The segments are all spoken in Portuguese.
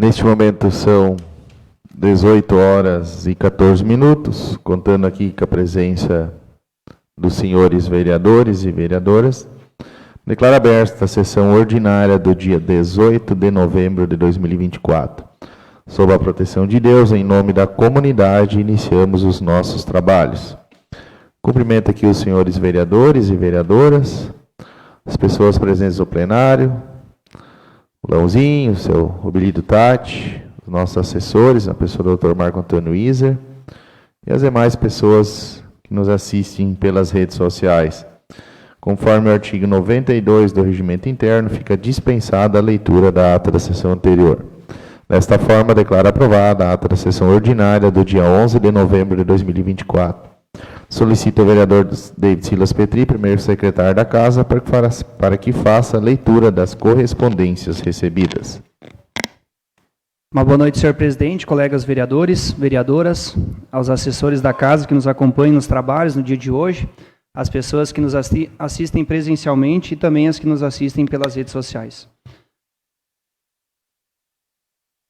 Neste momento são 18 horas e 14 minutos, contando aqui com a presença dos senhores vereadores e vereadoras. Declaro aberta a sessão ordinária do dia 18 de novembro de 2024. Sob a proteção de Deus, em nome da comunidade, iniciamos os nossos trabalhos. Cumprimento aqui os senhores vereadores e vereadoras, as pessoas presentes no plenário, o Leãozinho, o seu Robilido Tati, os nossos assessores, a pessoa do Dr. Marco Antônio Iser, e as demais pessoas que nos assistem pelas redes sociais. Conforme o artigo 92 do Regimento Interno, fica dispensada a leitura da ata da sessão anterior. Desta forma, declaro aprovada a ata da sessão ordinária do dia 11 de novembro de 2024. Solicito ao vereador David Silas Petri, primeiro secretário da Casa, para que faça a leitura das correspondências recebidas. Uma boa noite, senhor presidente, colegas vereadores, vereadoras, aos assessores da Casa que nos acompanham nos trabalhos no dia de hoje, as pessoas que nos assistem presencialmente e também as que nos assistem pelas redes sociais.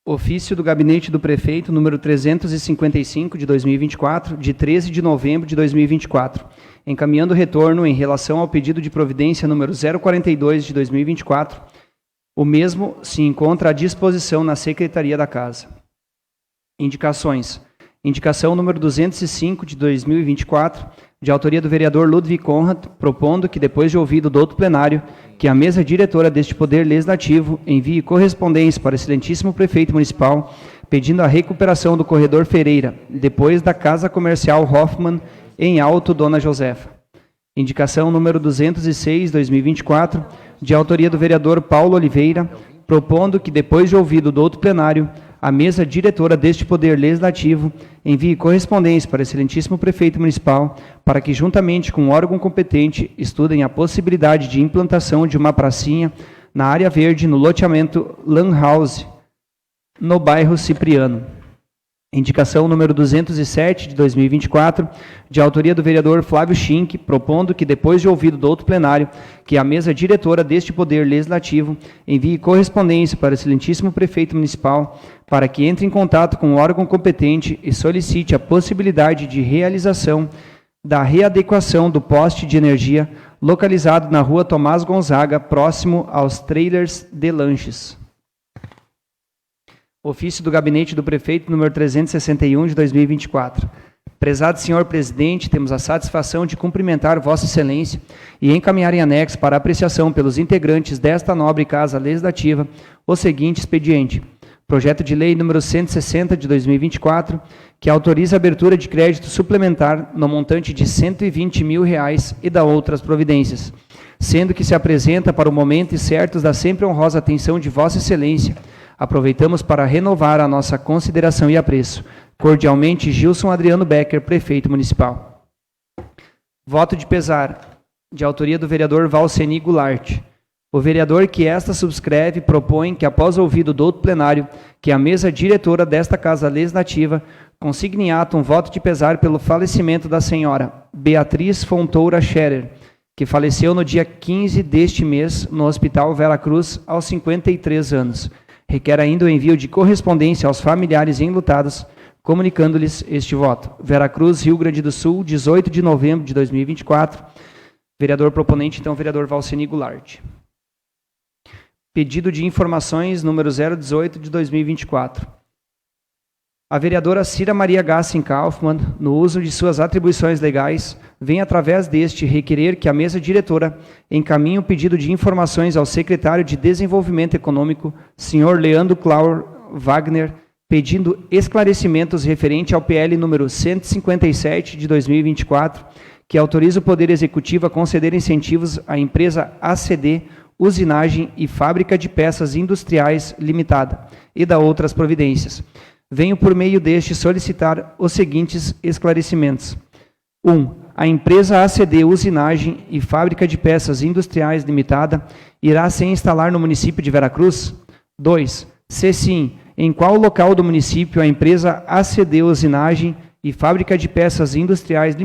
Ofício do Gabinete do Prefeito, número 355, de 2024, de 13 de novembro de 2024, encaminhando retorno em relação ao pedido de providência número 042 de 2024, o mesmo se encontra à disposição na Secretaria da Casa. Indicações. Indicação número 205 de 2024, de autoria do vereador Ludwig Conrad, propondo que, depois de ouvido do outro plenário, que a mesa diretora deste Poder Legislativo envie correspondência para o excelentíssimo prefeito municipal, pedindo a recuperação do corredor Ferreira, depois da Casa Comercial Hoffmann, em Alto Dona Josefa. Indicação número 206, 2024, de autoria do vereador Paulo Oliveira, propondo que, depois de ouvido do outro plenário, a mesa diretora deste Poder Legislativo envie correspondência para o excelentíssimo prefeito municipal para que, juntamente com o órgão competente, estudem a possibilidade de implantação de uma pracinha na área verde no loteamento Lan House, no bairro Cipriano. Indicação número 207 de 2024, de autoria do vereador Flávio Schink, propondo que, depois de ouvido do outro plenário, que a mesa diretora deste Poder Legislativo envie correspondência para o excelentíssimo prefeito municipal para que entre em contato com o órgão competente e solicite a possibilidade de realização da readequação do poste de energia localizado na rua Tomás Gonzaga, próximo aos trailers de lanches. Ofício do Gabinete do Prefeito, número 361, de 2024. Prezado senhor presidente, temos a satisfação de cumprimentar Vossa Excelência e encaminhar em anexo para apreciação pelos integrantes desta nobre Casa Legislativa o seguinte expediente. Projeto de Lei número 160, de 2024, que autoriza a abertura de crédito suplementar no montante de R$ 120 mil e da outras providências, sendo que se apresenta para o momento e certos da sempre honrosa atenção de Vossa Excelência. Aproveitamos para renovar a nossa consideração e apreço. Cordialmente, Gilson Adriano Becker, Prefeito Municipal. Voto de pesar, de autoria do vereador Valceni Goulart. O vereador que esta subscreve propõe que, após ouvido do outro plenário, que a mesa diretora desta Casa Legislativa consigne em ato um voto de pesar pelo falecimento da senhora Beatriz Fontoura Scherer, que faleceu no dia 15 deste mês no Hospital Vera Cruz, aos 53 anos. Requer ainda o envio de correspondência aos familiares enlutados, comunicando-lhes este voto. Vera Cruz, Rio Grande do Sul, 18 de novembro de 2024. Vereador proponente, então, vereador Valceni Goulart. Pedido de informações número 018 de 2024. A vereadora Cira Maria Gassin Kaufmann, no uso de suas atribuições legais, vem através deste requerer que a mesa diretora encaminhe o pedido de informações ao secretário de Desenvolvimento Econômico, senhor Leandro Claur Wagner, pedindo esclarecimentos referente ao PL número 157 de 2024, que autoriza o Poder Executivo a conceder incentivos à empresa ACD Usinagem e Fábrica de Peças Industriais Limitada e da outras providências. Venho, por meio deste, solicitar os seguintes esclarecimentos. 1. A empresa ACD Usinagem e Fábrica de Peças Industriais Limitada irá se instalar no município de Vera Cruz? 2. Se sim, em qual local do município a empresa ACD Usinagem e Fábrica de Peças Industriais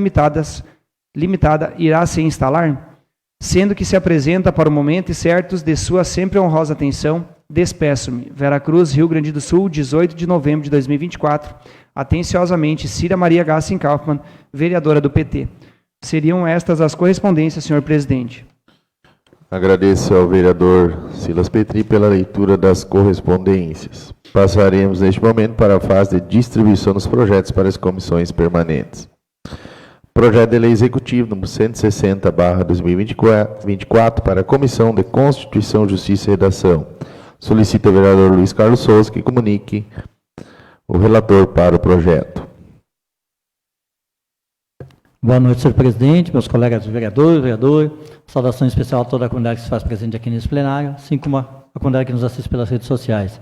Limitada irá se instalar? Sendo que se apresenta para o momento e certos de sua sempre honrosa atenção, despeço-me. Veracruz, Rio Grande do Sul, 18 de novembro de 2024. Atenciosamente, Cira Maria Gassin Kaufmann, vereadora do PT. Seriam estas as correspondências, senhor presidente. Agradeço ao vereador Silas Petri pela leitura das correspondências. Passaremos neste momento para a fase de distribuição dos projetos para as comissões permanentes. Projeto de Lei Executivo número 160/2024 para a Comissão de Constituição, Justiça e Redação. Solicita o vereador Luiz Carlos Souza que comunique o relator para o projeto. Boa noite, senhor presidente, meus colegas vereadores, vereador. Saudação especial a toda a comunidade que se faz presente aqui nesse plenário, assim como a comunidade que nos assiste pelas redes sociais.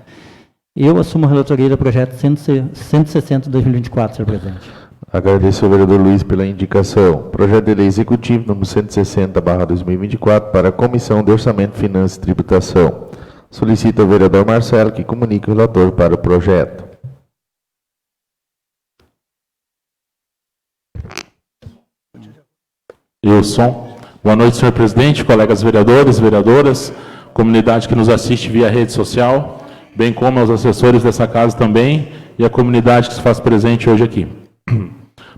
Eu assumo a relatoria do projeto 160/2024, senhor presidente. Agradeço ao vereador Luiz pela indicação. Projeto de Lei Executivo número 160/2024 para a Comissão de Orçamento, Finanças e Tributação. Solicita o vereador Marcelo que comunique o relator para o projeto. Wilson. Boa noite, senhor presidente, colegas vereadores, vereadoras, comunidade que nos assiste via rede social, bem como aos assessores dessa casa também e a comunidade que se faz presente hoje aqui.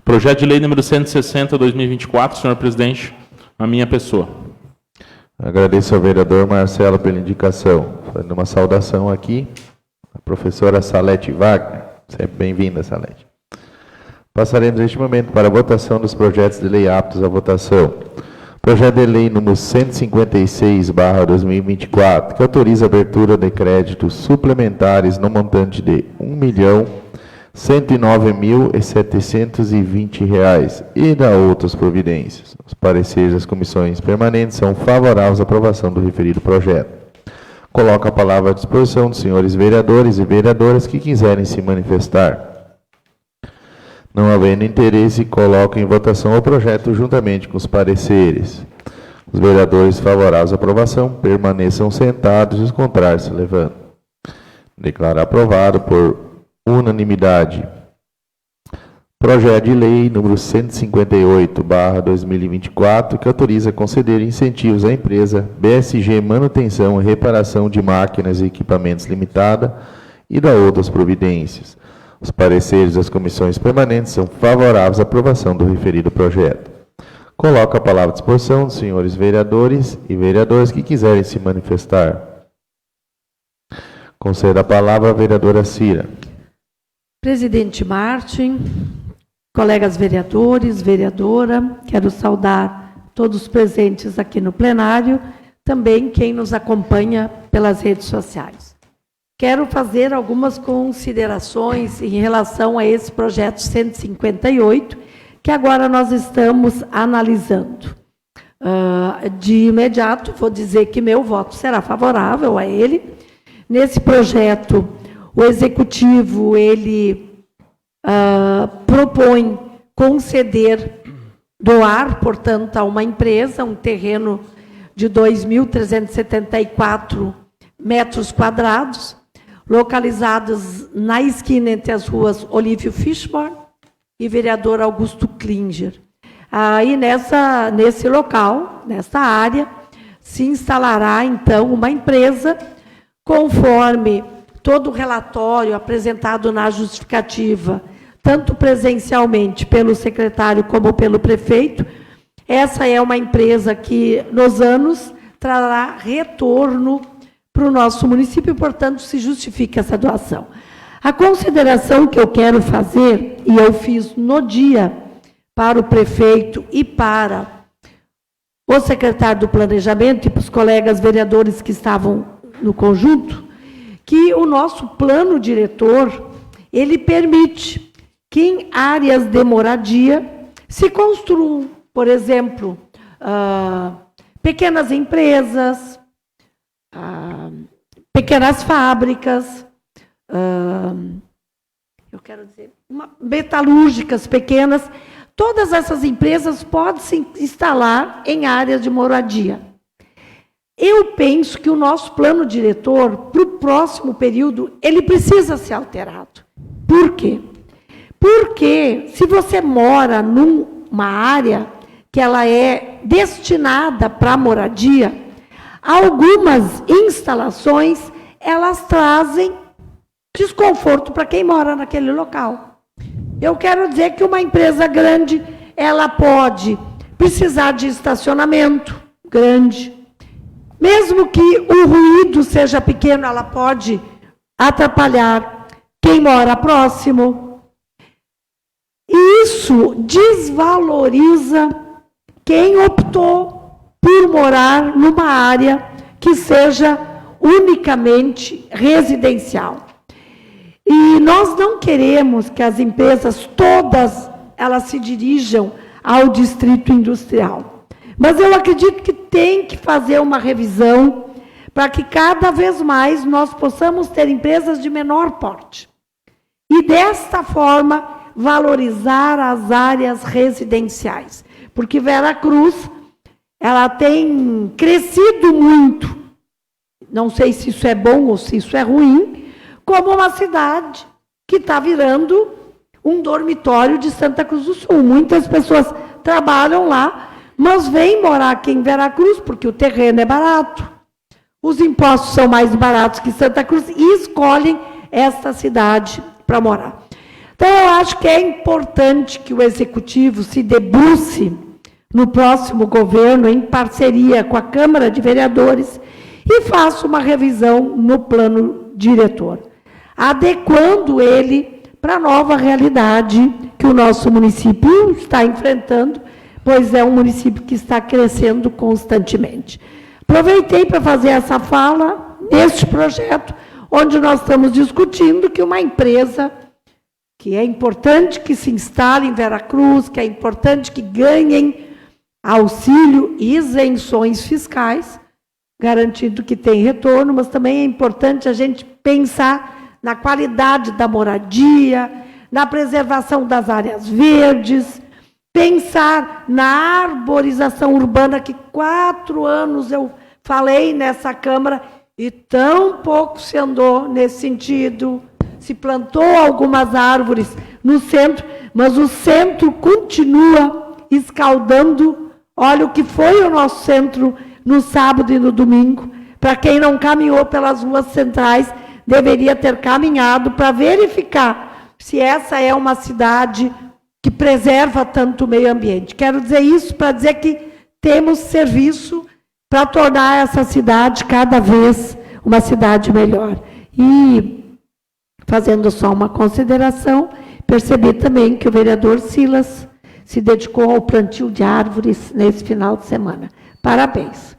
Projeto de Lei número 160/2024, senhor presidente, a minha pessoa. Agradeço ao vereador Marcelo pela indicação. Fazendo uma saudação aqui, a professora Salete Wagner. Sempre bem-vinda, Salete. Passaremos neste momento para a votação dos projetos de lei aptos à votação. Projeto de Lei número 156/2024, que autoriza a abertura de créditos suplementares no montante de R$ 1.109.720 e da outras providências. Os pareceres das comissões permanentes são favoráveis à aprovação do referido projeto. Coloco a palavra à disposição dos senhores vereadores e vereadoras que quiserem se manifestar. Não havendo interesse, coloco em votação o projeto juntamente com os pareceres. Os vereadores favoráveis à aprovação permaneçam sentados e os contrários se levantam. Declaro aprovado por unanimidade. Projeto de Lei número 158/2024, que autoriza a conceder incentivos à empresa BSG Manutenção e Reparação de Máquinas e Equipamentos Limitada e da outras providências. Os pareceres das comissões permanentes são favoráveis à aprovação do referido projeto. Coloco a palavra à disposição dos senhores vereadores e vereadoras que quiserem se manifestar. Concedo a palavra à vereadora Cira. Presidente Martin, colegas vereadores, vereadora, quero saudar todos os presentes aqui no plenário, também quem nos acompanha pelas redes sociais. Quero fazer algumas considerações em relação a esse projeto 158, que agora nós estamos analisando. De imediato, vou dizer que meu voto será favorável a ele. Nesse projeto, o Executivo, ele propõe conceder, doar, portanto, a uma empresa, um terreno de 2.374 metros quadrados, localizados na esquina entre as ruas Olívio Fishborn e vereador Augusto Klinger. Aí, nesse local, nessa área, se instalará, então, uma empresa, conforme todo o relatório apresentado na justificativa, tanto presencialmente pelo secretário como pelo prefeito. Essa é uma empresa que, nos anos, trará retorno para o nosso município, e, portanto, se justifica essa doação. A consideração que eu quero fazer, e eu fiz no dia para o prefeito e para o secretário do Planejamento e para os colegas vereadores que estavam no conjunto, que o nosso plano diretor, ele permite que em áreas de moradia se construam, por exemplo, pequenas empresas, pequenas fábricas, eu quero dizer, metalúrgicas pequenas. Todas essas empresas podem se instalar em áreas de moradia. Eu penso que o nosso plano diretor, para o próximo período, ele precisa ser alterado. Por quê? Porque se você mora numa área que ela é destinada para moradia, algumas instalações, elas trazem desconforto para quem mora naquele local. Eu quero dizer que uma empresa grande, ela pode precisar de estacionamento grande. Mesmo que o ruído seja pequeno, ela pode atrapalhar quem mora próximo. E isso desvaloriza quem optou por morar numa área que seja unicamente residencial. E nós não queremos que as empresas todas elas se dirijam ao distrito industrial. Mas eu acredito que tem que fazer uma revisão para que cada vez mais nós possamos ter empresas de menor porte. E desta forma valorizar as áreas residenciais. Porque Veracruz, ela tem crescido muito, não sei se isso é bom ou se isso é ruim, como uma cidade que está virando um dormitório de Santa Cruz do Sul. Muitas pessoas trabalham lá, mas vêm morar aqui em Veracruz, porque o terreno é barato, os impostos são mais baratos que Santa Cruz, e escolhem esta cidade para morar. Então, eu acho que é importante que o Executivo se debruce no próximo governo, em parceria com a Câmara de Vereadores, e faça uma revisão no plano diretor, adequando ele para a nova realidade que o nosso município está enfrentando, pois é um município que está crescendo constantemente. Aproveitei para fazer essa fala neste projeto, onde nós estamos discutindo que uma empresa que é importante que se instale em Veracruz, que é importante que ganhem auxílio e isenções fiscais, garantindo que tem retorno, mas também é importante a gente pensar na qualidade da moradia, na preservação das áreas verdes, pensar na arborização urbana, que 4 anos eu falei nessa Câmara e tão pouco se andou nesse sentido. Se plantou algumas árvores no centro, mas o centro continua escaldando. Olha o que foi o nosso centro no sábado e no domingo. Para quem não caminhou pelas ruas centrais, deveria ter caminhado para verificar se essa é uma cidade que preserva tanto o meio ambiente. Quero dizer isso para dizer que temos serviço para tornar essa cidade cada vez uma cidade melhor. E, fazendo só uma consideração, percebi também que o vereador Silas se dedicou ao plantio de árvores nesse final de semana. Parabéns.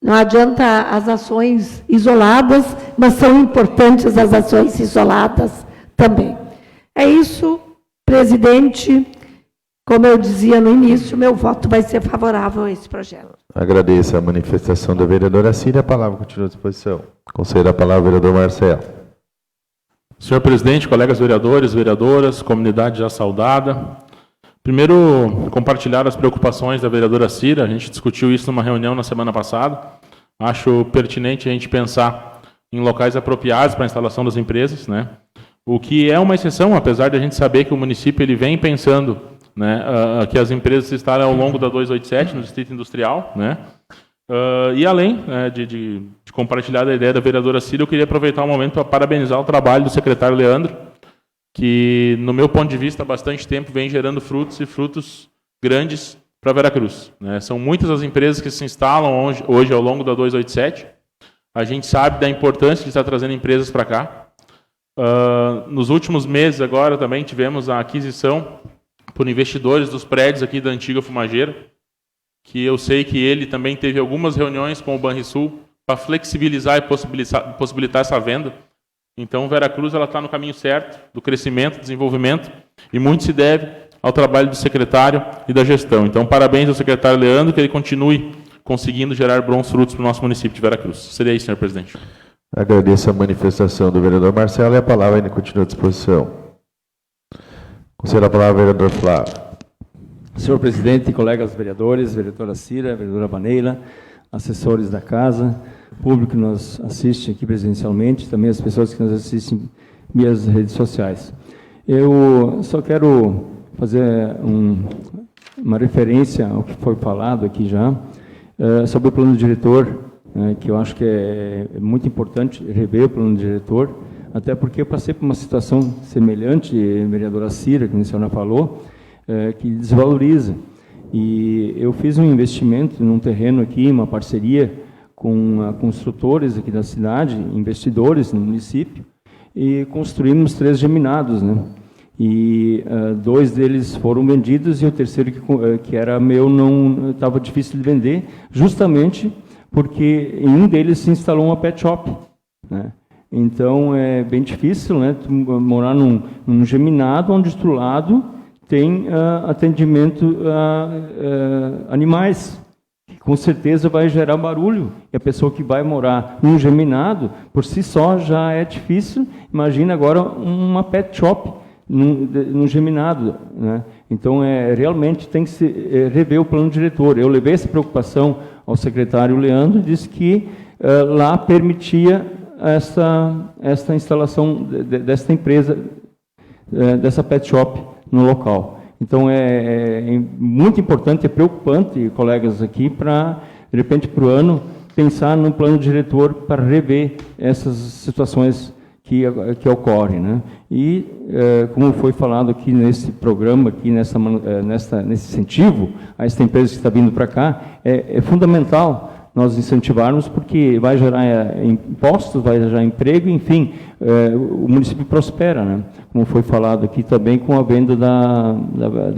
Não adianta as ações isoladas, mas são importantes as ações isoladas também. É isso, presidente. Como eu dizia no início, meu voto vai ser favorável a esse projeto. Agradeço a manifestação da vereadora Cília. A palavra continua à disposição. Concedo a palavra ao vereador Marcelo. Senhor presidente, colegas vereadores, vereadoras, comunidade já saudada. Primeiro, compartilhar as preocupações da vereadora Cira. A gente discutiu isso numa reunião na semana passada. Acho pertinente a gente pensar em locais apropriados para a instalação das empresas, né? O que é uma exceção, apesar de a gente saber que o município ele vem pensando, né, que as empresas estarem ao longo da 287, no Distrito Industrial, né? E além de compartilhar a ideia da vereadora Cira, eu queria aproveitar o momento para parabenizar o trabalho do secretário Leandro, que, no meu ponto de vista, há bastante tempo vem gerando frutos e frutos grandes para Veracruz, né? São muitas as empresas que se instalam hoje ao longo da 287. A gente sabe da importância de estar trazendo empresas para cá. Nos últimos meses, agora, também tivemos a aquisição por investidores dos prédios aqui da antiga Fumageira, que eu sei que ele também teve algumas reuniões com o Banrisul para flexibilizar e possibilitar essa venda. Então, Veracruz está no caminho certo do crescimento, desenvolvimento, e muito se deve ao trabalho do secretário e da gestão. Então, parabéns ao secretário Leandro, que ele continue conseguindo gerar bons frutos para o nosso município de Veracruz. Seria isso, senhor presidente. Agradeço a manifestação do vereador Marcelo e a palavra ainda continua à disposição. Concedo a palavra ao vereador Flávio. Senhor presidente, colegas vereadores, vereadora Cira, vereadora Baneila, assessores da casa, público que nos assiste aqui presencialmente, também as pessoas que nos assistem via redes sociais. Eu só quero fazer uma referência ao que foi falado aqui já, sobre o plano diretor, que eu acho que é muito importante rever o plano diretor, até porque eu passei por uma situação semelhante, vereadora Cira, que a senhora falou, que desvaloriza. E eu fiz um investimento num terreno aqui, uma parceria com construtores aqui da cidade, investidores no município, e construímos 3 geminados, né? E 2 deles foram vendidos e o terceiro, que era meu, não estava difícil de vender, justamente porque em um deles se instalou uma pet shop, né? Então é bem difícil, né, morar num geminado onde do lado tem atendimento a animais, que com certeza vai gerar barulho. E a pessoa que vai morar num geminado, por si só, já é difícil. Imagina agora uma pet shop num geminado, né? Então, realmente tem que se rever o plano diretor. Eu levei essa preocupação ao secretário Leandro e disse que lá permitia esta instalação desta empresa, dessa pet shop no local. Então, é muito importante, é preocupante, colegas aqui, para, de repente, para o ano, pensar no plano diretor para rever essas situações que ocorrem, né? E, como foi falado aqui nesse programa, aqui nesse incentivo a esta empresa que está vindo para cá, é fundamental nós incentivarmos, porque vai gerar impostos, vai gerar emprego, enfim, o município prospera, né? Como foi falado aqui também com a venda da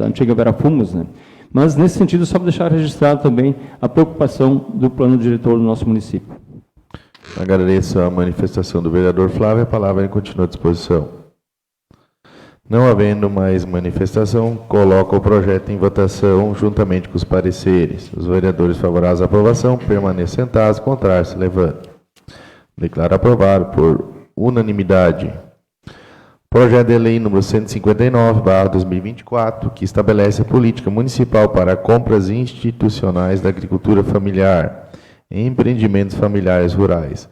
antiga Vera Fumos, né? Mas, nesse sentido, só para deixar registrado também a preocupação do plano diretor do nosso município. Agradeço a manifestação do vereador Flávio. A palavra continua à disposição. Não havendo mais manifestação, coloco o projeto em votação juntamente com os pareceres. Os vereadores favoráveis à aprovação permaneçam sentados, contrários se levantem. Declaro aprovado por unanimidade. Projeto de lei número 159/2024, que estabelece a política municipal para compras institucionais da agricultura familiar, empreendimentos familiares rurais.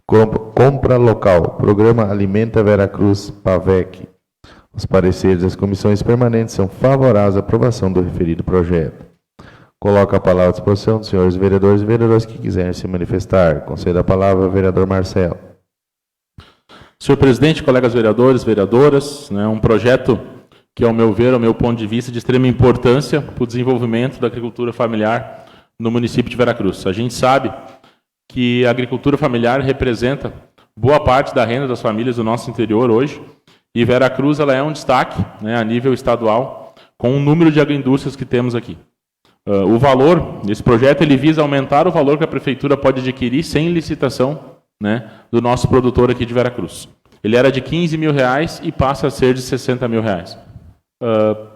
Compra local. Programa Alimenta Veracruz, PAVEC. Os pareceres das comissões permanentes são favoráveis à aprovação do referido projeto. Coloco a palavra à disposição dos senhores vereadores e vereadoras que quiserem se manifestar. Concedo a palavra ao vereador Marcelo. Senhor presidente, colegas vereadores, vereadoras, né, um projeto que, ao meu ver, ao meu ponto de vista, de extrema importância para o desenvolvimento da agricultura familiar no município de Veracruz. A gente sabe que a agricultura familiar representa boa parte da renda das famílias do nosso interior hoje, e Veracruz ela é um destaque, né, a nível estadual, com o número de agroindústrias que temos aqui. O valor desse projeto ele visa aumentar o valor que a prefeitura pode adquirir sem licitação, né, do nosso produtor aqui de Veracruz. Ele era de R$15 mil e passa a ser de R$60 mil.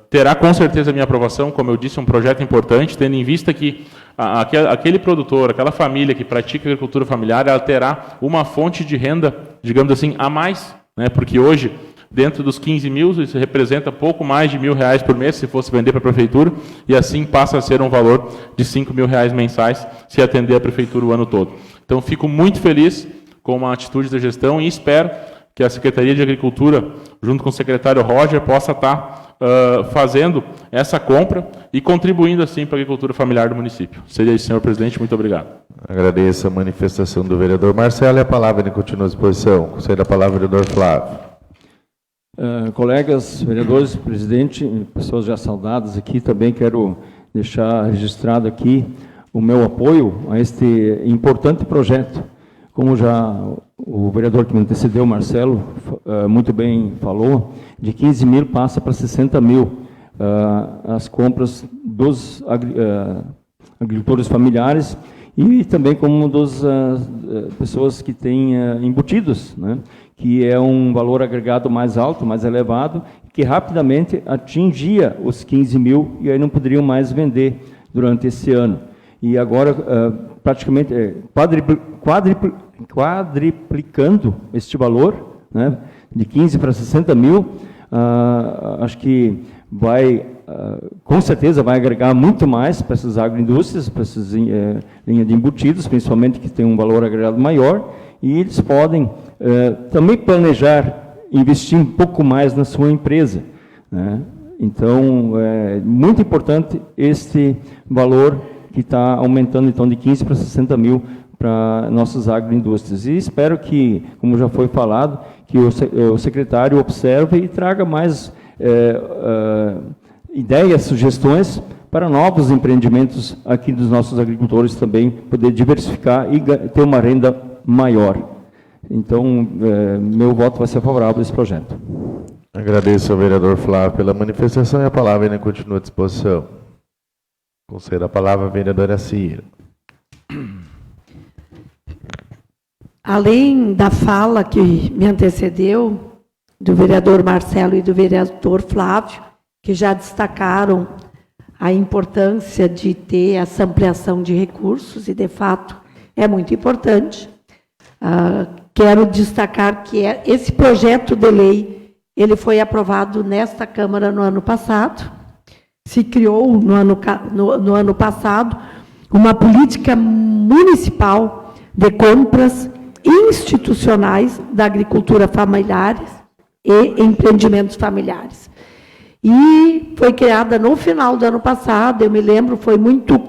Terá com certeza a minha aprovação, como eu disse, um projeto importante, tendo em vista que aquele produtor, aquela família que pratica agricultura familiar, ela terá uma fonte de renda, digamos assim, a mais, né? Porque hoje, dentro dos 15 mil, isso representa pouco mais de R$1.000 por mês, se fosse vender para a prefeitura, e assim passa a ser um valor de R$5 mil mensais, se atender a prefeitura o ano todo. Então, fico muito feliz com a atitude da gestão e espero que a Secretaria de Agricultura, junto com o secretário Roger, possa estar fazendo essa compra e contribuindo assim para a agricultura familiar do município. Seria isso, senhor presidente. Muito obrigado. Agradeço a manifestação do vereador Marcelo e a palavra continua à disposição. Concedo a palavra ao vereador Flávio. Colegas, vereadores, presidente, pessoas já saudadas aqui, também quero deixar registrado aqui o meu apoio a este importante projeto. Como já o vereador que me antecedeu, Marcelo, muito bem falou, de 15 mil passa para 60 mil as compras dos agricultores familiares e também como das pessoas que têm embutidos, né? Que é um valor agregado mais alto, mais elevado, que rapidamente atingia os 15 mil e aí não poderiam mais vender durante esse ano. E agora, praticamente, quadriplicando este valor, né, de 15 para 60 mil, acho que vai, com certeza, vai agregar muito mais para essas agroindústrias, para essas linhas de embutidos, principalmente que tem um valor agregado maior, e eles podem também planejar investir um pouco mais na sua empresa, né? Então, é muito importante este valor que está aumentando, então, de 15 para 60 mil para nossas agroindústrias. E espero que, como já foi falado, que o secretário observe e traga mais ideias, sugestões para novos empreendimentos aqui dos nossos agricultores também, poder diversificar e ter uma renda maior. Então, meu voto vai ser favorável a esse projeto. Agradeço ao vereador Flávio pela manifestação e a palavra ainda continua à disposição. Concedo a palavra à vereadora Cira. Além da fala que me antecedeu, do vereador Marcelo e do vereador Flávio, que já destacaram a importância de ter essa ampliação de recursos, e de fato é muito importante, quero destacar que esse projeto de lei ele foi aprovado nesta Câmara no ano passado. Se criou no ano passado uma política municipal de compras institucionais da agricultura familiares e empreendimentos familiares. E foi criada no final do ano passado, eu me lembro, foi muito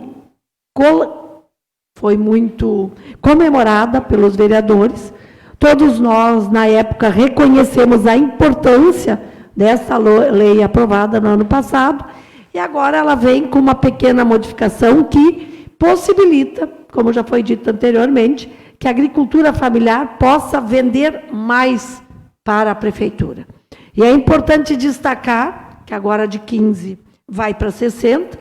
comemorada pelos vereadores. Todos nós, na época, reconhecemos a importância dessa lei aprovada no ano passado, e agora ela vem com uma pequena modificação que possibilita, como já foi dito anteriormente, que a agricultura familiar possa vender mais para a prefeitura. E é importante destacar, que agora de 15 vai para 60,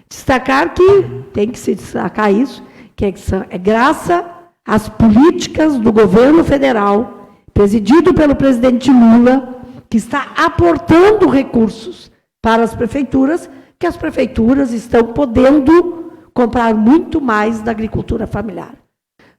destacar que, tem que se destacar isso, que é graças às políticas do governo federal, presidido pelo presidente Lula, que está aportando recursos para as prefeituras, que as prefeituras estão podendo comprar muito mais da agricultura familiar.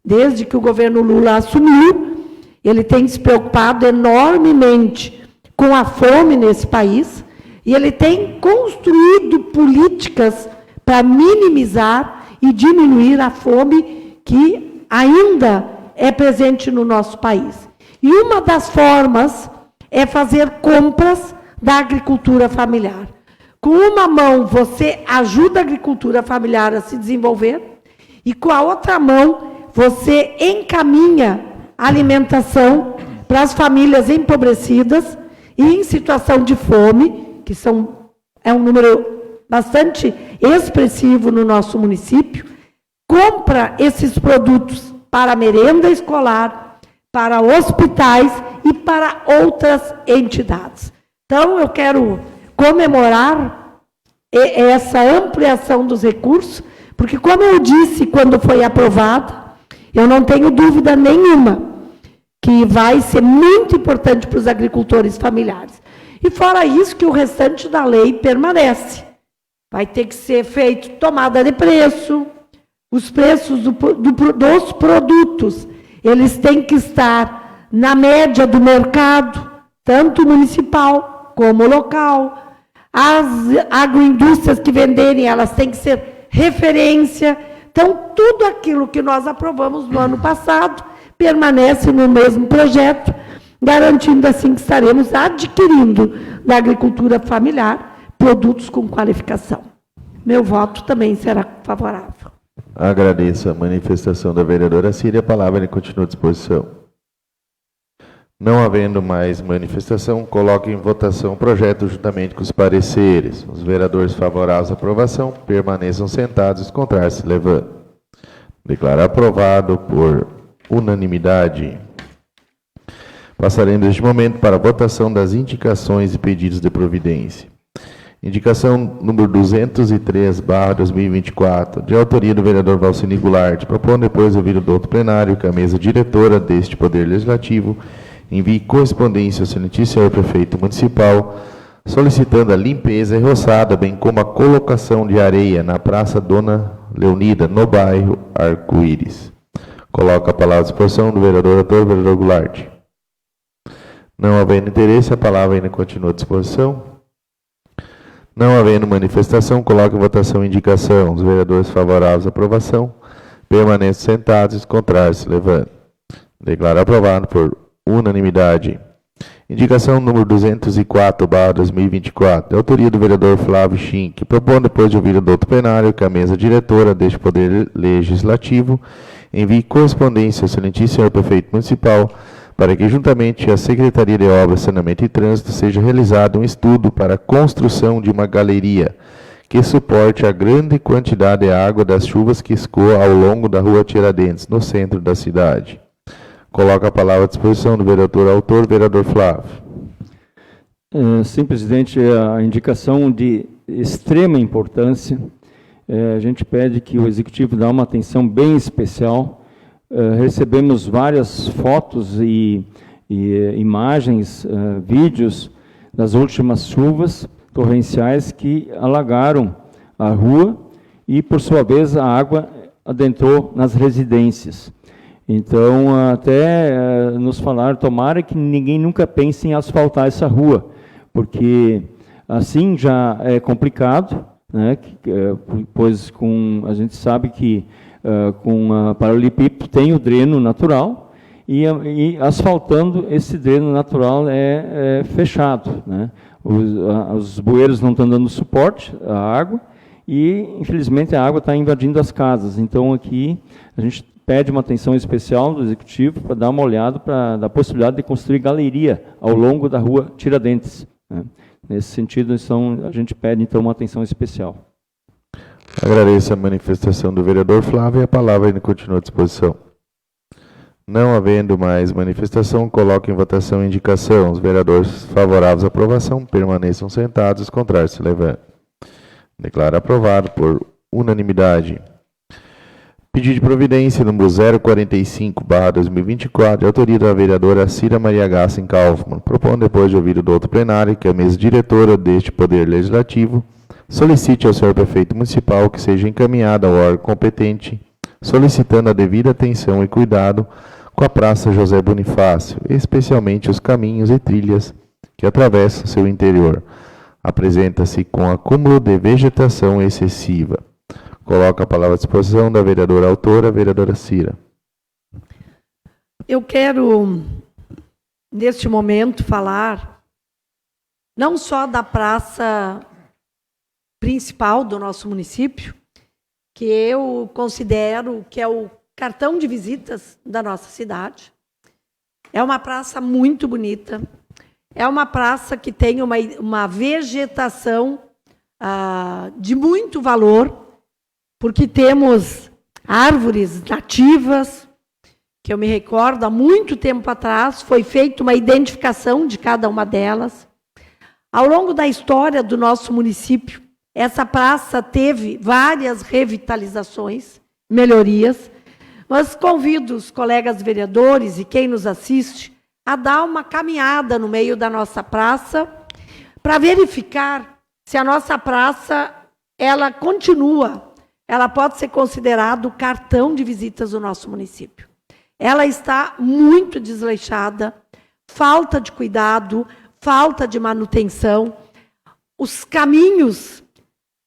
Desde que o governo Lula assumiu, ele tem se preocupado enormemente com a fome nesse país, e ele tem construído políticas para minimizar e diminuir a fome que ainda é presente no nosso país. E uma das formas é fazer compras da agricultura familiar. Com uma mão, você ajuda a agricultura familiar a se desenvolver, e com a outra mão, você encaminha alimentação para as famílias empobrecidas e em situação de fome, que é um número bastante expressivo no nosso município, compra esses produtos para merenda escolar, para hospitais e para outras entidades. Então, eu quero comemorar essa ampliação dos recursos, porque, como eu disse quando foi aprovada, eu não tenho dúvida nenhuma que vai ser muito importante para os agricultores familiares. E fora isso, que o restante da lei permanece. Vai ter que ser feito tomada de preço, os preços dos produtos, eles têm que estar na média do mercado, tanto municipal como local. As agroindústrias que venderem, elas têm que ser referência. Então, tudo aquilo que nós aprovamos no ano passado permanece no mesmo projeto, garantindo assim que estaremos adquirindo da agricultura familiar produtos com qualificação. Meu voto também será favorável. Agradeço a manifestação da vereadora Cira. A palavra continua à disposição. Não havendo mais manifestação, coloco em votação o projeto juntamente com os pareceres. Os vereadores favoráveis à aprovação permaneçam sentados, os contrários se levantam. Declaro aprovado por unanimidade. Passaremos neste momento para a votação das indicações e pedidos de providência. Indicação número 203/2024, de autoria do vereador Valcini Goulart, propondo depois ouvido do outro plenário que a mesa diretora deste Poder Legislativo envie correspondência ao excelentíssimo senhor prefeito municipal, solicitando a limpeza e roçada, bem como a colocação de areia na Praça Dona Leonida, no bairro Arco-Íris. Coloco a palavra à disposição do vereador vereador Goulart. Não havendo interesse, a palavra ainda continua à disposição. Não havendo manifestação, coloco em votação a indicação. Os vereadores favoráveis à aprovação permanecem sentados, os contrários se levantam. Declaro aprovado por unanimidade. Indicação número 204/2024, de autoria do vereador Flávio Chin, que propõe, depois de ouvir o doutor plenário, que a mesa diretora deste Poder Legislativo envie correspondência ao excelentíssimo senhor prefeito municipal para que, juntamente à Secretaria de Obras, Saneamento e Trânsito, seja realizado um estudo para a construção de uma galeria que suporte a grande quantidade de água das chuvas que escoa ao longo da rua Tiradentes, no centro da cidade. Coloco a palavra à disposição do vereador autor, vereador Flávio. Sim, presidente, a indicação de extrema importância. A gente pede que o executivo dê uma atenção bem especial. Recebemos várias fotos e imagens, vídeos das últimas chuvas torrenciais que alagaram a rua e, por sua vez, a água adentrou nas residências. Então, até nos falaram, tomara que ninguém nunca pense em asfaltar essa rua, porque assim já é complicado, né? Pois a gente sabe que com a paralelepípedo tem o dreno natural e asfaltando esse dreno natural é fechado, né? Os bueiros não estão dando suporte à água e, infelizmente, a água está invadindo as casas. Então, aqui a gente pede uma atenção especial do executivo para dar uma olhada da possibilidade de construir galeria ao longo da rua Tiradentes, né? Nesse sentido, a gente pede, então, uma atenção especial. Agradeço a manifestação do vereador Flávio e a palavra ainda continua à disposição. Não havendo mais manifestação, coloco em votação a indicação. Os vereadores favoráveis à aprovação permaneçam sentados, os contrários se levantem. Declaro aprovado por unanimidade. Pedido de providência número 045/2024, de autoria da vereadora Cira Maria Gassen Kaufmann, propondo, depois de ouvir o doutor plenário, que a mesa diretora deste Poder Legislativo solicite ao senhor prefeito municipal que seja encaminhada ao órgão competente, solicitando a devida atenção e cuidado com a Praça José Bonifácio, especialmente os caminhos e trilhas que atravessam seu interior. Apresenta-se com acúmulo de vegetação excessiva. Coloco a palavra à disposição da vereadora autora, vereadora Cira. Eu quero, neste momento, falar não só da praça principal do nosso município, que eu considero que é o cartão de visitas da nossa cidade. É uma praça muito bonita, é uma praça que tem uma vegetação de muito valor, porque temos árvores nativas, que eu me recordo, há muito tempo atrás, foi feita uma identificação de cada uma delas. Ao longo da história do nosso município, essa praça teve várias revitalizações, melhorias, mas convido os colegas vereadores e quem nos assiste a dar uma caminhada no meio da nossa praça para verificar se a nossa praça ela continua, ela pode ser considerada o cartão de visitas do nosso município. Ela está muito desleixada, falta de cuidado, falta de manutenção. Os caminhos,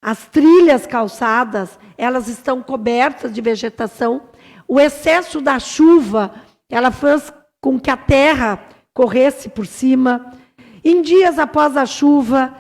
as trilhas calçadas, elas estão cobertas de vegetação. O excesso da chuva, ela fez com que a terra corresse por cima. Em dias após a chuva,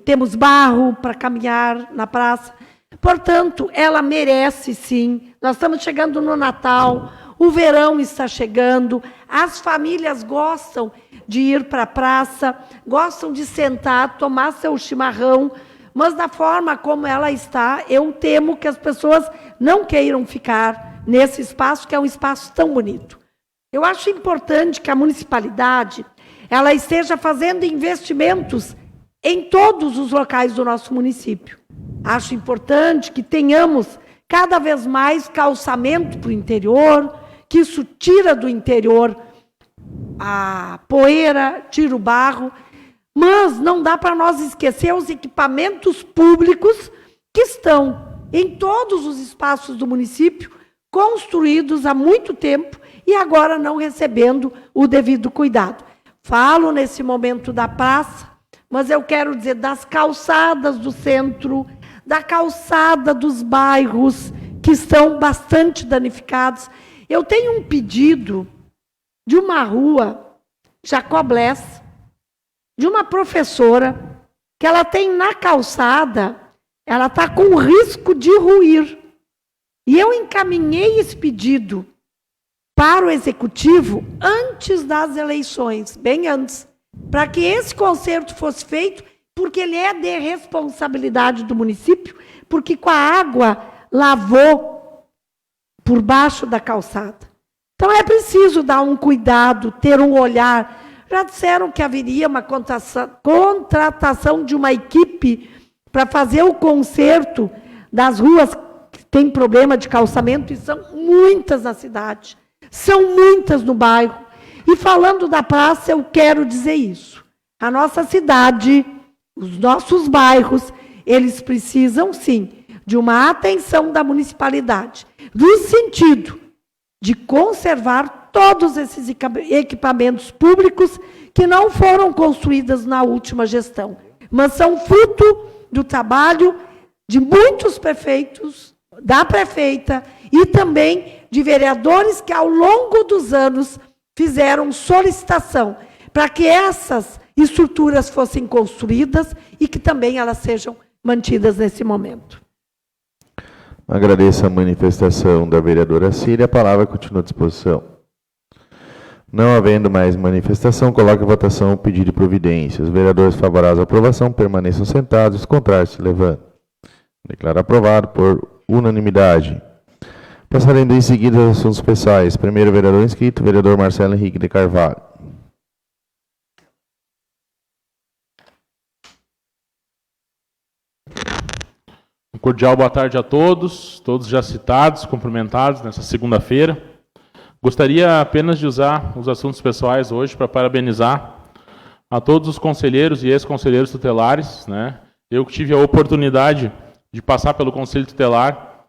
temos barro para caminhar na praça. Portanto, ela merece sim. Nós estamos chegando no Natal, o verão está chegando, as famílias gostam de ir para a praça, gostam de sentar, tomar seu chimarrão, mas da forma como ela está, eu temo que as pessoas não queiram ficar nesse espaço, que é um espaço tão bonito. Eu acho importante que a municipalidade ela esteja fazendo investimentos em todos os locais do nosso município. Acho importante que tenhamos cada vez mais calçamento para o interior, que isso tira do interior a poeira, tira o barro, mas não dá para nós esquecer os equipamentos públicos que estão em todos os espaços do município, construídos há muito tempo e agora não recebendo o devido cuidado. Falo nesse momento da praça, mas eu quero dizer das calçadas do centro, da calçada dos bairros, que estão bastante danificados. Eu tenho um pedido de uma rua Jacoblés, de uma professora que ela tem na calçada, ela está com risco de ruir. E eu encaminhei esse pedido para o Executivo antes das eleições, bem antes, para que esse conserto fosse feito, porque ele é de responsabilidade do município, porque com a água lavou por baixo da calçada. Então é preciso dar um cuidado, ter um olhar. Já disseram que haveria uma contratação de uma equipe para fazer o conserto das ruas que tem problema de calçamento, e são muitas na cidade, são muitas no bairro. E falando da praça, eu quero dizer isso. A nossa cidade, os nossos bairros, eles precisam, sim, de uma atenção da municipalidade, no sentido de conservar todos esses equipamentos públicos que não foram construídos na última gestão, mas são fruto do trabalho de muitos prefeitos, da prefeita e também de vereadores que, ao longo dos anos, fizeram solicitação para que essas estruturas fossem construídas e que também elas sejam mantidas nesse momento. Agradeço a manifestação da vereadora Cira. A palavra continua à disposição. Não havendo mais manifestação, coloco em votação o pedido de providência. Os vereadores favoráveis à aprovação permaneçam sentados, os contrários se levantam. Declaro aprovado por unanimidade. Passaremos em seguida aos assuntos especiais. Primeiro vereador inscrito, vereador Marcelo Henrique de Carvalho. Um cordial boa tarde a todos já citados, cumprimentados nessa segunda-feira. Gostaria apenas de usar os assuntos pessoais hoje para parabenizar a todos os conselheiros e ex-conselheiros tutelares, né? Eu que tive a oportunidade de passar pelo Conselho Tutelar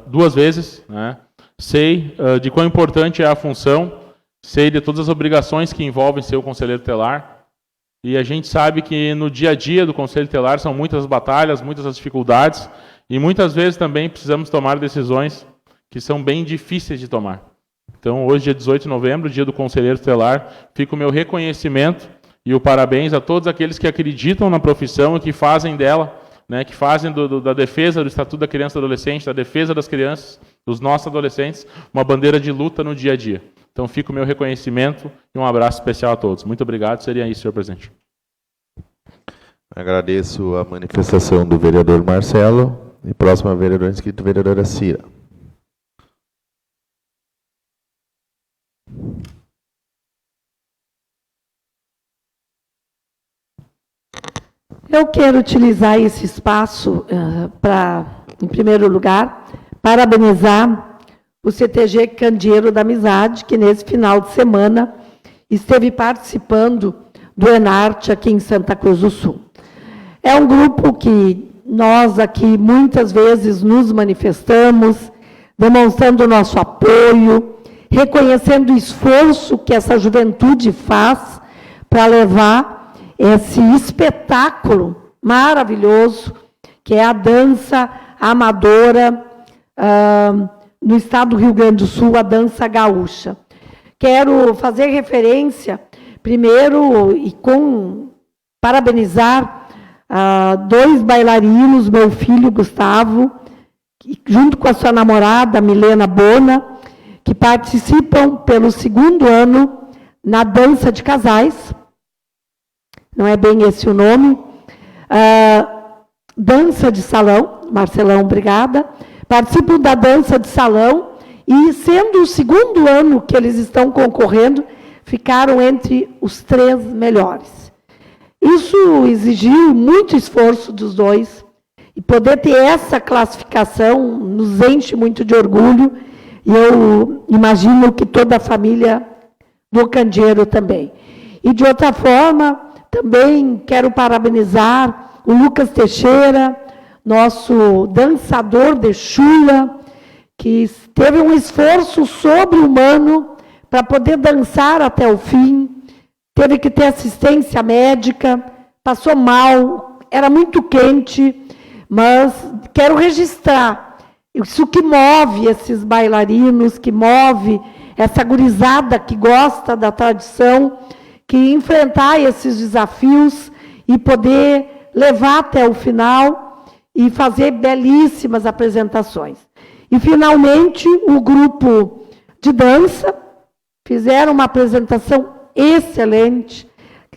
2 vezes, né? Sei de quão importante é a função, sei de todas as obrigações que envolvem ser o conselheiro tutelar, e a gente sabe que no dia a dia do Conselho Tutelar são muitas as batalhas, muitas as dificuldades, e muitas vezes também precisamos tomar decisões que são bem difíceis de tomar. Então, hoje, dia 18 de novembro, dia do Conselheiro Tutelar, fica o meu reconhecimento e o parabéns a todos aqueles que acreditam na profissão e que fazem dela, né, que fazem da defesa do Estatuto da Criança e do Adolescente, da defesa das crianças, dos nossos adolescentes, uma bandeira de luta no dia a dia. Então, fica o meu reconhecimento e um abraço especial a todos. Muito obrigado. Seria isso, senhor presidente. Agradeço a manifestação do vereador Marcelo. E próxima vereadora inscrito, vereadora Cira. Eu quero utilizar esse espaço para, em primeiro lugar, parabenizar o CTG Candeeiro da Amizade, que nesse final de semana esteve participando do Enarte aqui em Santa Cruz do Sul. É um grupo que nós aqui muitas vezes nos manifestamos, demonstrando o nosso apoio, reconhecendo o esforço que essa juventude faz para levar esse espetáculo maravilhoso, que é a dança amadora no estado do Rio Grande do Sul, a dança gaúcha. Quero fazer referência, primeiro, e parabenizar 2 bailarinos, meu filho Gustavo, junto com a sua namorada, Milena Bona, que participam pelo 2º ano na dança de casais. Não é bem esse o nome. Dança de salão, Marcelão, obrigada. Participam da dança de salão e, sendo o 2º ano que eles estão concorrendo, ficaram entre os 3 melhores. Isso exigiu muito esforço dos 2, e poder ter essa classificação nos enche muito de orgulho, e eu imagino que toda a família do Candeeiro também. E, de outra forma, também quero parabenizar o Lucas Teixeira, nosso dançador de chula, que teve um esforço sobre-humano para poder dançar até o fim, teve que ter assistência médica, passou mal, era muito quente, mas quero registrar isso que move esses bailarinos, que move essa gurizada que gosta da tradição, que enfrentar esses desafios e poder levar até o final e fazer belíssimas apresentações. E, finalmente, o grupo de dança fizeram uma apresentação excelente.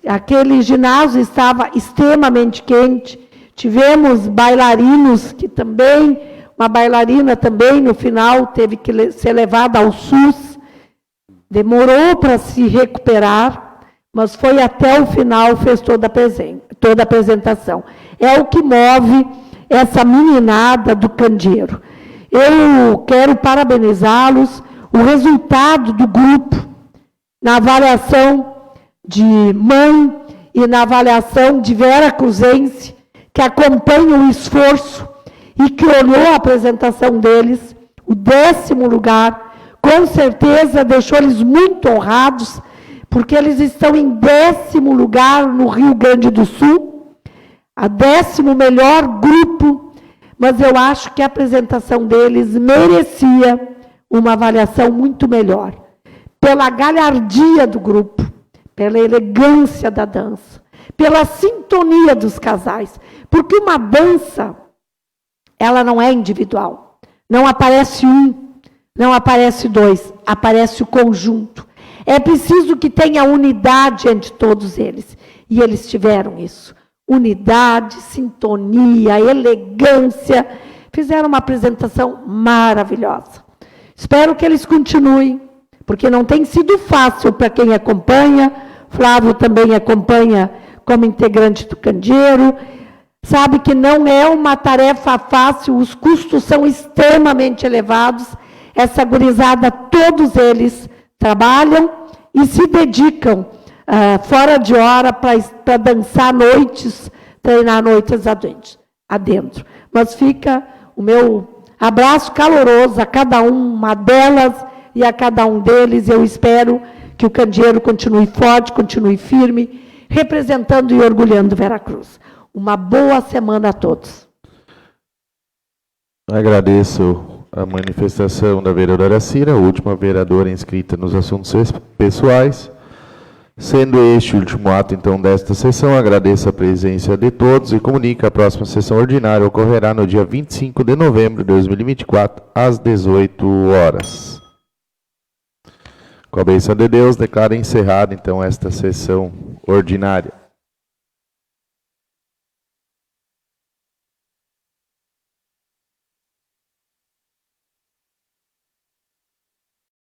Aquele ginásio estava extremamente quente. Tivemos bailarinos que também, uma bailarina também no final teve que ser levada ao SUS. Demorou para se recuperar, mas foi até o final, fez toda a apresentação. É o que move essa meninada do candeeiro. Eu quero parabenizá-los. O resultado do grupo, na avaliação de mãe e na avaliação de Vera Cruzense, que acompanha o esforço e que olhou a apresentação deles, o 10º lugar, com certeza deixou eles muito honrados, porque eles estão em 10º lugar no Rio Grande do Sul, a 10º melhor grupo, mas eu acho que a apresentação deles merecia uma avaliação muito melhor, pela galhardia do grupo, pela elegância da dança, pela sintonia dos casais, porque uma dança, ela não é individual, não aparece um, não aparece dois, aparece o conjunto. É preciso que tenha unidade entre todos eles, e eles tiveram isso. Unidade, sintonia, elegância, fizeram uma apresentação maravilhosa. Espero que eles continuem, porque não tem sido fácil para quem acompanha. Flávio também acompanha como integrante do candeeiro. Sabe que não é uma tarefa fácil, os custos são extremamente elevados. Essa gurizada, todos eles trabalham e se dedicam fora de hora para dançar noites, treinar noites adentro. Mas fica o meu abraço caloroso a cada uma delas e a cada um deles. Eu espero que o candeeiro continue forte, continue firme, representando e orgulhando Veracruz. Uma boa semana a todos. Agradeço a manifestação da vereadora Cira, a última vereadora inscrita nos assuntos pessoais. Sendo este o último ato, então, desta sessão, agradeço a presença de todos e comunico que a próxima sessão ordinária ocorrerá no dia 25 de novembro de 2024, às 18 horas. Com a bênção de Deus, declaro encerrada, então, esta sessão ordinária.